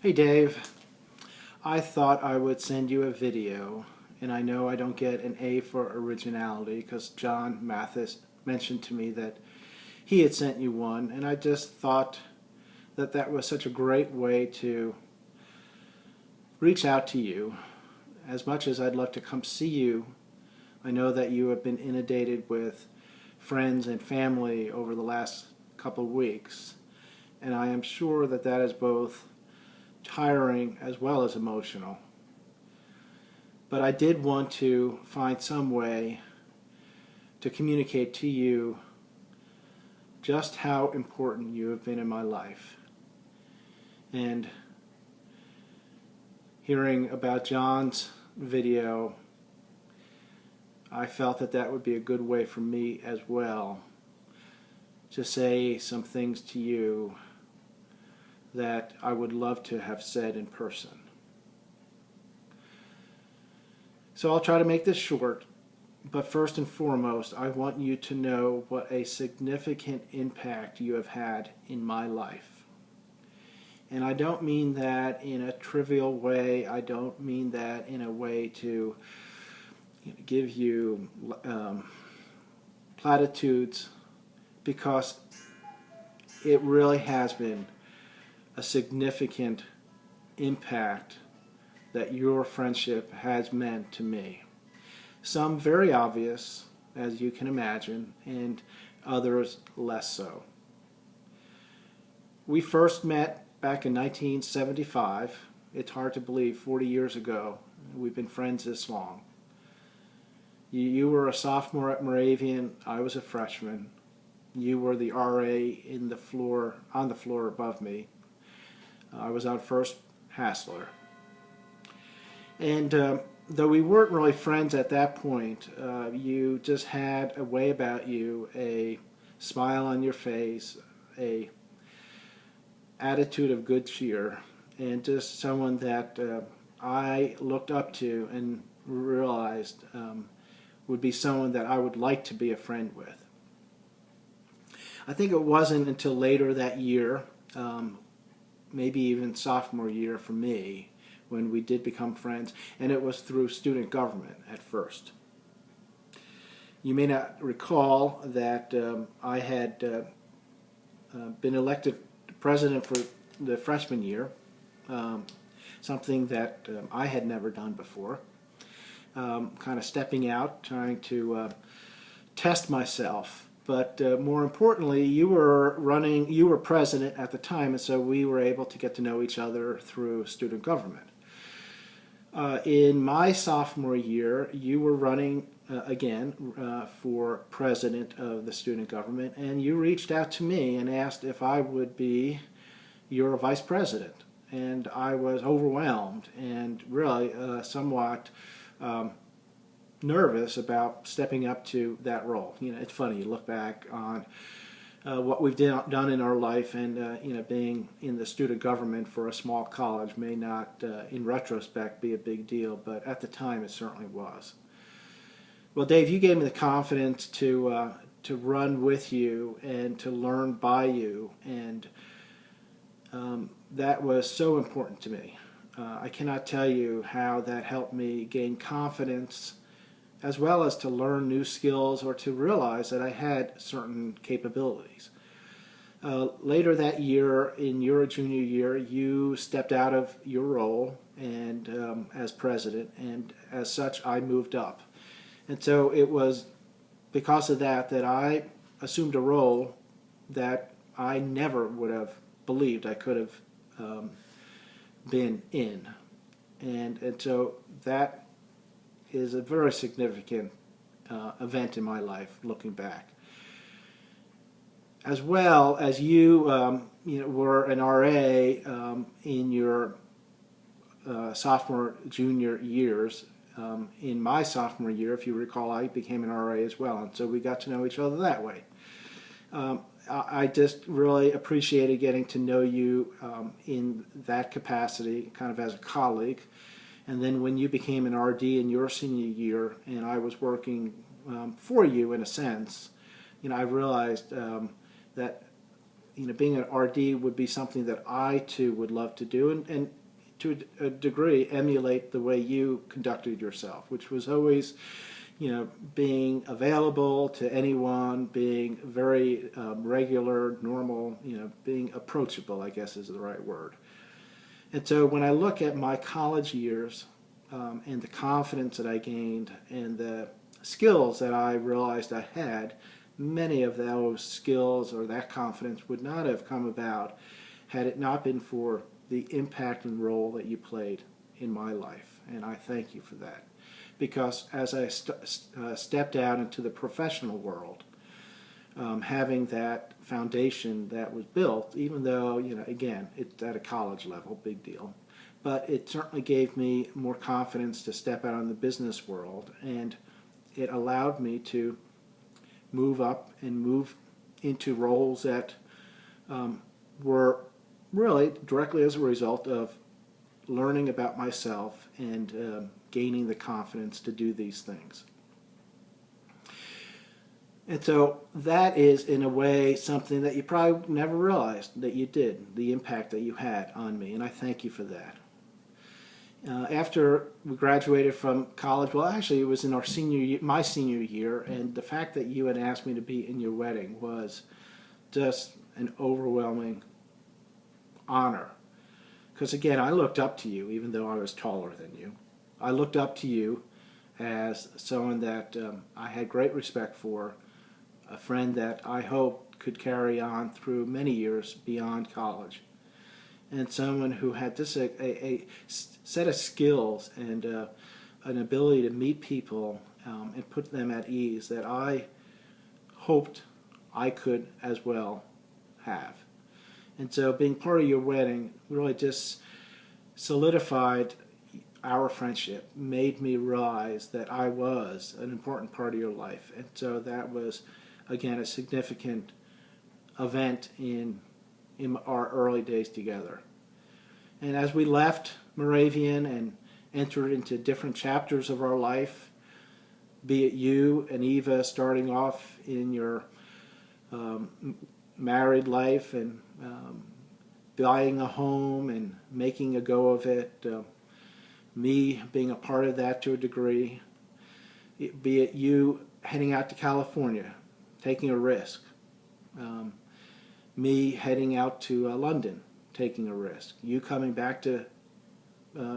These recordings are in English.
Hey Dave, I thought I would send you a video, and I know I don't get an A for originality because John Mathis mentioned to me that he had sent you one, and I just thought that that was such a great way to reach out to you. As much as I'd love to come see you, I know that you have been inundated with friends and family over the last couple of weeks, and I am sure that that is both tiring as well as emotional. But I did want to find some way to communicate to you just how important you have been in my life. And hearing about John's video, I felt that that would be a good way for me as well to say some things to you that I would love to have said in person. So I'll try to make this short, but first and foremost, I want you to know what a significant impact you have had in my life. And I don't mean that in a trivial way. I don't mean that in a way to give you platitudes, because it really has been a significant impact that your friendship has meant to me. Some very obvious, as you can imagine, and others less so. We first met back in 1975. It's hard to believe, 40 years ago. We've been friends this long. You were a sophomore at Moravian. I was a freshman. You were the RA on the floor above me. I was on First Hassler. And though we weren't really friends at that point, you just had a way about you, a smile on your face, a attitude of good cheer, and just someone that I looked up to and realized would be someone that I would like to be a friend with. I think it wasn't until later that year, maybe even sophomore year for me, when we did become friends, and it was through student government at first. You may not recall that I had been elected president for the freshman year, something that I had never done before, kind of stepping out, trying to test myself. But more importantly, you were president at the time, and so we were able to get to know each other through student government. In my sophomore year, you were running again for president of the student government, and you reached out to me and asked if I would be your vice president. And I was overwhelmed and really somewhat nervous about stepping up to that role. It's funny, you look back on what we've done in our life, and being in the student government for a small college may not, in retrospect, be a big deal, but at the time it certainly was. Well, Dave, you gave me the confidence to run with you and to learn by you, and that was so important to me. I cannot tell you how that helped me gain confidence, as well as to learn new skills or to realize that I had certain capabilities. Later that year, in your junior year, you stepped out of your role and as president, and as such I moved up. And so it was because of that that I assumed a role that I never would have believed I could have been in. And so that is a very significant event in my life, looking back. As well as you were an RA in your sophomore, junior years. In my sophomore year, if you recall, I became an RA as well, and so we got to know each other that way. I just really appreciated getting to know you in that capacity, kind of as a colleague. And then when you became an RD in your senior year, and I was working for you in a sense, I realized that being an RD would be something that I too would love to do, and to a degree emulate the way you conducted yourself, which was always, being available to anyone, being very regular, normal, being approachable, I guess is the right word. And so when I look at my college years and the confidence that I gained and the skills that I realized I had, many of those skills or that confidence would not have come about had it not been for the impact and role that you played in my life. And I thank you for that. Because as I stepped out into the professional world, having that foundation that was built, even though, again, it's at a college level, big deal, but it certainly gave me more confidence to step out in the business world, and it allowed me to move up and move into roles that were really directly as a result of learning about myself and gaining the confidence to do these things. And so that is, in a way, something that you probably never realized that you did, the impact that you had on me, and I thank you for that. After we graduated from college, well, actually, it was in my senior year, and the fact that you had asked me to be in your wedding was just an overwhelming honor. Because, again, I looked up to you, even though I was taller than you. I looked up to you as someone that I had great respect for, a friend that I hoped could carry on through many years beyond college, and someone who had just a set of skills and an ability to meet people and put them at ease that I hoped I could as well have. And so being part of your wedding really just solidified our friendship, made me realize that I was an important part of your life. And so that was, again, a significant event in our early days together. And as we left Moravian and entered into different chapters of our life, be it you and Eva starting off in your married life and buying a home and making a go of it, me being a part of that to a degree, be it you heading out to California, taking a risk, me heading out to London, taking a risk, you coming back to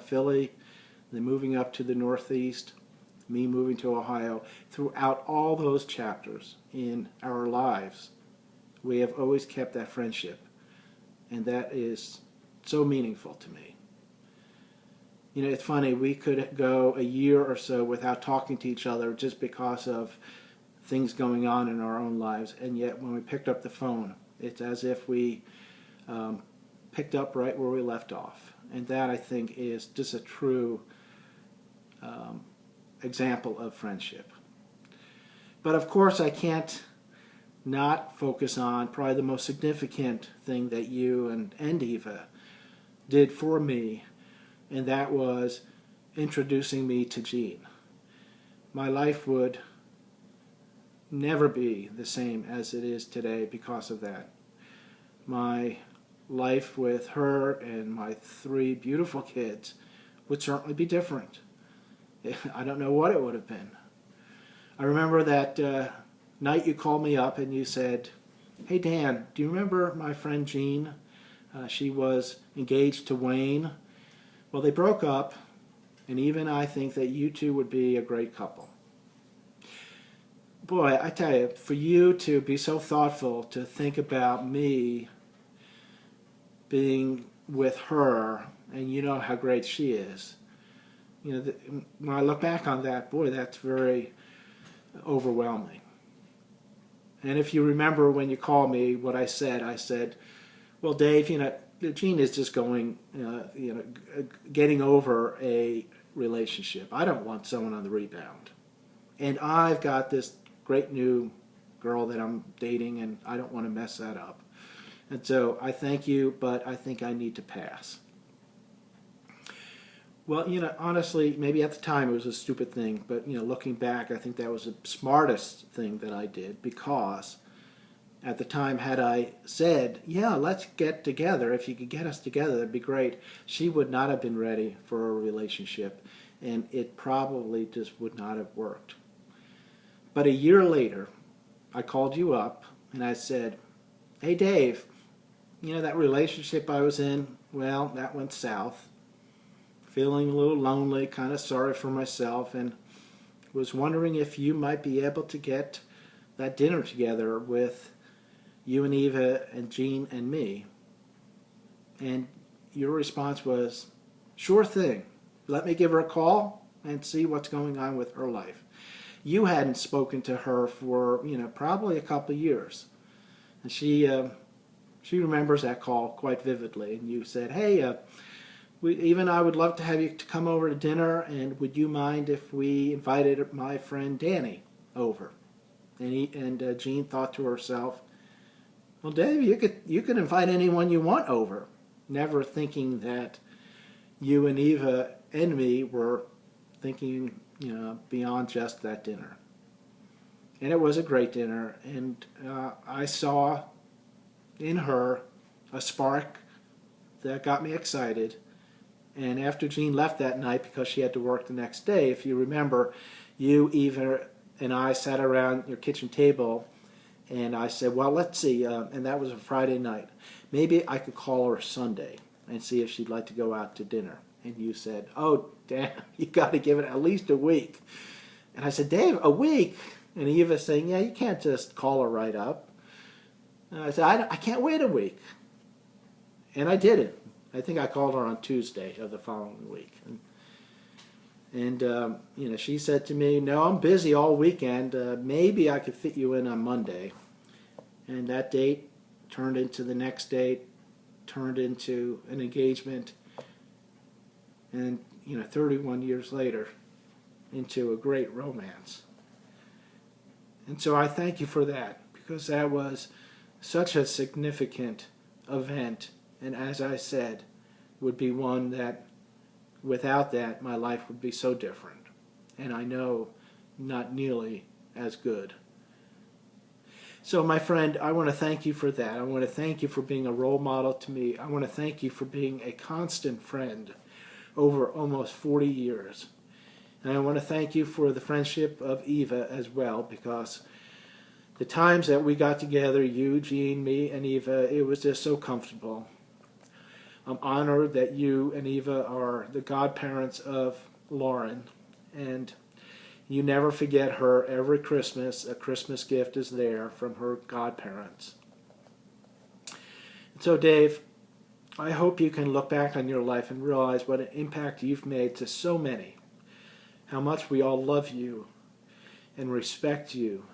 Philly, then moving up to the Northeast, me moving to Ohio. Throughout all those chapters in our lives, we have always kept that friendship, and that is so meaningful to me. It's funny, we could go a year or so without talking to each other just because of things going on in our own lives, and yet when we picked up the phone, it's as if we picked up right where we left off. And that, I think, is just a true example of friendship. But of course, I can't not focus on probably the most significant thing that you and Eva did for me, and that was introducing me to Jean. My life would never be the same as it is today because of that. My life with her and my 3 beautiful kids would certainly be different. I don't know what it would have been. I remember that night you called me up and you said, "Hey Dan, do you remember my friend Jean? She was engaged to Wayne. Well, they broke up, and even I think that you two would be a great couple." Boy, I tell you, for you to be so thoughtful, to think about me being with her, and you know how great she is. When I look back on that, boy, that's very overwhelming. And if you remember when you called me, what I said, "Well, Dave, Jean is just getting over a relationship. I don't want someone on the rebound. And I've got this great new girl that I'm dating, and I don't want to mess that up. And so I thank you, but I think I need to pass." Well, honestly, maybe at the time it was a stupid thing, but, looking back, I think that was the smartest thing that I did, because At the time, had I said, yeah, let's get together, if you could get us together, that'd be great, she would not have been ready for a relationship, and it probably just would not have worked. But a year later, I called you up and I said, hey, Dave, that relationship I was in, well, that went south. Feeling a little lonely, kind of sorry for myself, and was wondering if you might be able to get that dinner together with you and Eva and Jean and me. And your response was, sure thing. Let me give her a call and see what's going on with her life. You hadn't spoken to her for, probably a couple of years. And she remembers that call quite vividly. And you said, hey, Eva and I would love to have you to come over to dinner, and would you mind if we invited my friend Danny over? And Jean thought to herself, well, Dave, you could invite anyone you want over, never thinking that you and Eva and me were thinking, beyond just that dinner. And it was a great dinner, and I saw in her a spark that got me excited. And after Jean left that night, because she had to work the next day, if you remember, you, Eva, and I sat around your kitchen table, and I said, well, let's see, and that was a Friday night. Maybe I could call her Sunday and see if she'd like to go out to dinner. And you said, oh, damn, you got to give it at least a week. And I said, Dave, a week? And Eva saying, yeah, you can't just call her right up. And I said, I can't wait a week. And I did it. I think I called her on Tuesday of the following week. And she said to me, no, I'm busy all weekend. Maybe I could fit you in on Monday. And that date turned into the next date, turned into an engagement, and 31 years later, into a great romance. And so I thank you for that, because that was such a significant event, and as I said, would be one that without that my life would be so different, and I know not nearly as good. So my friend, I want to thank you for that. I want to thank you for being a role model to me. I want to thank you for being a constant friend over almost 40 years. And I want to thank you for the friendship of Eva as well, because the times that we got together, you, Jean, me, and Eva, it was just so comfortable. I'm honored that you and Eva are the godparents of Lauren, and you never forget her. Every Christmas, a Christmas gift is there from her godparents. And so, Dave, I hope you can look back on your life and realize what an impact you've made to so many, how much we all love you and respect you,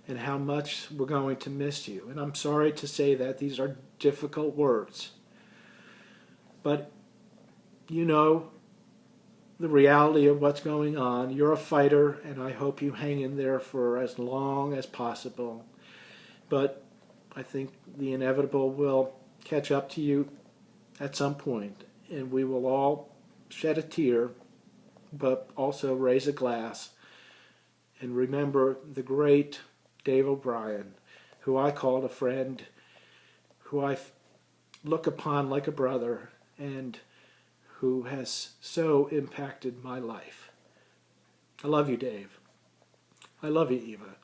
and how much we're going to miss you. And I'm sorry to say that these are difficult words, but you know the reality of what's going on. You're a fighter, and I hope you hang in there for as long as possible. But I think the inevitable will catch up to you at some point, and we will all shed a tear, but also raise a glass and remember the great Dave O'Brien, who I called a friend, who I look upon like a brother, and who has so impacted my life. I love you, Dave. I love you, Eva.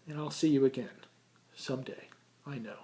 And I'll see you again someday, I know.